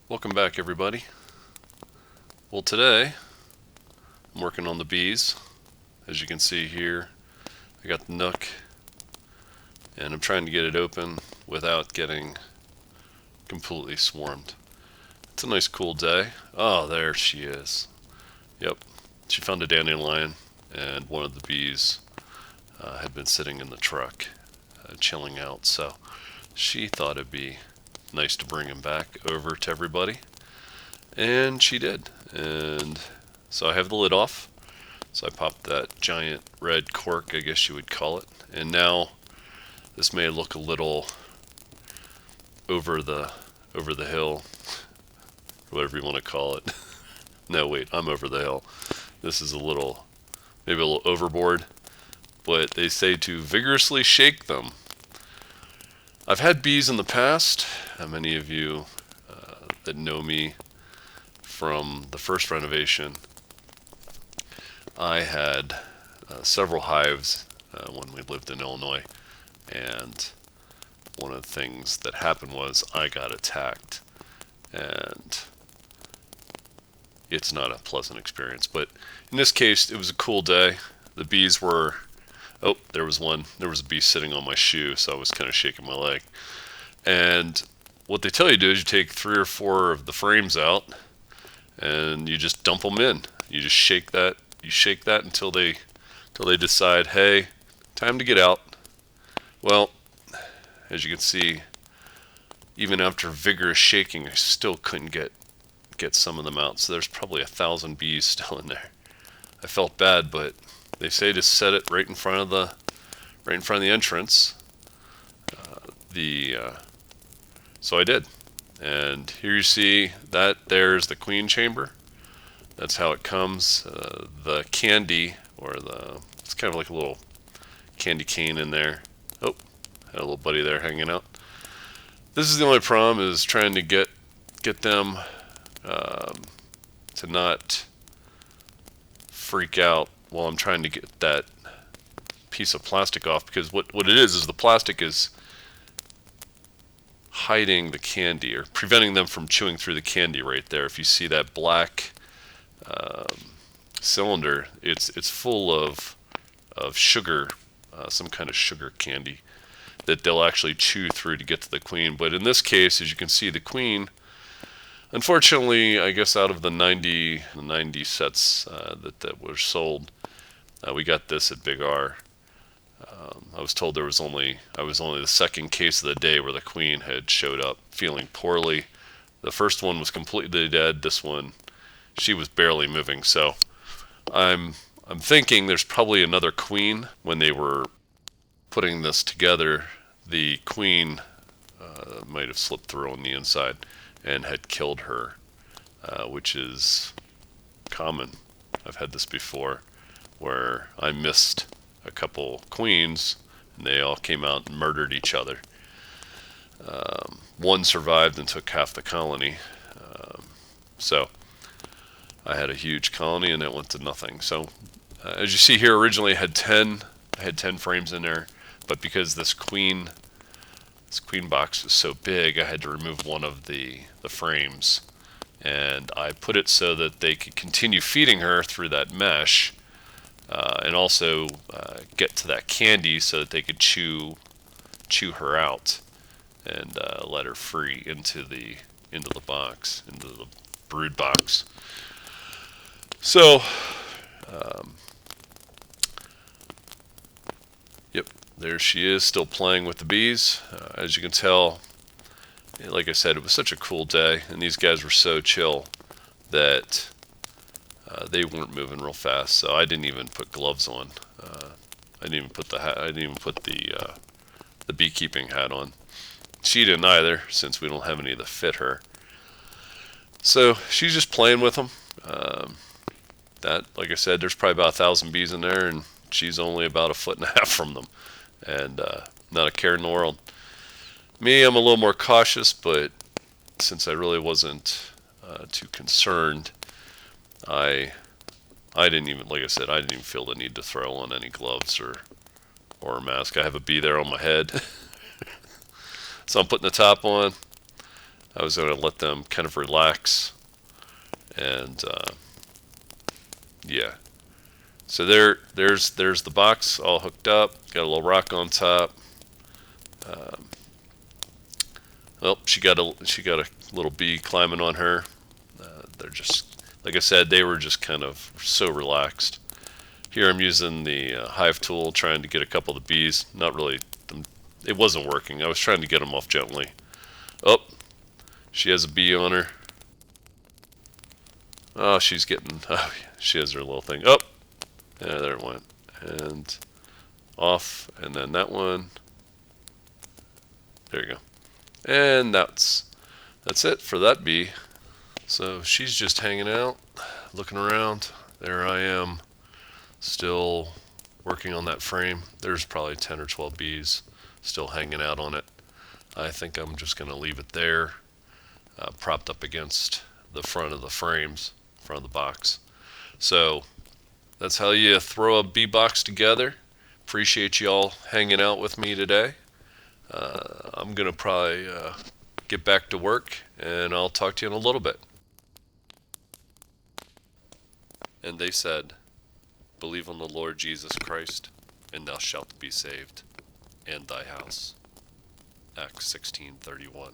Welcome back, everybody. Well, today I'm working on the bees. As you can see here, I got the nook and I'm trying to get it open without getting completely swarmed. It's a nice cool day. Oh, there she is. Yep, she found a dandelion and one of the bees had been sitting in the truck chilling out, so she thought it'd be nice to bring him back over to everybody. And she did. And so I have the lid off. So I popped that giant red cork, I guess you would call it. And now this may look a little over the hill, whatever you want to call it. No, wait, I'm over the hill. This is maybe a little overboard. But they say to vigorously shake them. I've had bees in the past. How many of you that know me from the first renovation, I had several hives when we lived in Illinois, and one of the things that happened was I got attacked, and it's not a pleasant experience. But in this case, it was a cool day. The bees were, oh, there was a bee sitting on my shoe, so I was kind of shaking my leg. And what they tell you to do is you take 3 or 4 of the frames out and you just dump them in. You just shake that. You shake that until they decide, hey, time to get out. Well, as you can see, even after vigorous shaking, I still couldn't get some of them out. So there's probably 1,000 bees still in there. I felt bad, but they say to set it right in front of the entrance. So I did. And here you see that there's the queen chamber. That's how it comes. The candy, it's kind of like a little candy cane in there. Oh, had a little buddy there hanging out. This is the only problem, is trying to get them to not freak out while I'm trying to get that piece of plastic off, because what it is the plastic is hiding the candy, or preventing them from chewing through the candy right there. If you see that black cylinder, it's full of sugar, some kind of sugar candy that they'll actually chew through to get to the queen. But in this case, as you can see, the queen, unfortunately, I guess out of the 90 sets that were sold, we got this at Big R. I was told I was only the second case of the day where the queen had showed up feeling poorly. The first one was completely dead. This one, she was barely moving. So I'm thinking there's probably another queen. When they were putting this together, the queen might have slipped through on the inside and had killed her, which is common. I've had this before, where I missed a couple queens and they all came out and murdered each other. One survived and took half the colony. So I had a huge colony and it went to nothing. So as you see here, originally I had 10 frames in there, but because this queen box is so big, I had to remove one of the frames, and I put it so that they could continue feeding her through that mesh, and also get to that candy so that they could chew her out and let her free into the box, into the brood box. So, yep, there she is, still playing with the bees. As you can tell, like I said, it was such a cool day, and these guys were so chill that they weren't moving real fast. So I didn't even put gloves on. I didn't even put the hat. I didn't even put the beekeeping hat on. She didn't either, since we don't have any that fit her. So she's just playing with them. Like I said, there's probably about 1,000 bees in there, and she's only about 1.5 feet from them, and not a care in the world. Me, I'm a little more cautious, but since I really wasn't too concerned, I didn't even, like I said, I didn't even feel the need to throw on any gloves or a mask. I have a bee there on my head, so I'm putting the top on. I was going to let them kind of relax, and yeah. So there's the box all hooked up. Got a little rock on top. Well, she got a little bee climbing on her. They're just, like I said, they were just kind of so relaxed. Here I'm using the hive tool, trying to get a couple of the bees. Not really, it wasn't working. I was trying to get them off gently. Oh, she has a bee on her. Oh, she's getting, oh, she has her little thing. Oh, yeah, there it went. And off, and then that one. There you go. And that's it for that bee. So she's just hanging out, looking around. There I am, still working on that frame. There's probably 10 or 12 bees still hanging out on it. I think I'm just going to leave it there, propped up against the front of the frames, front of the box. So that's how you throw a bee box together. Appreciate you all hanging out with me today. I'm going to probably get back to work, and I'll talk to you in a little bit. And they said, "Believe on the Lord Jesus Christ, and thou shalt be saved, and thy house." Acts 16:31.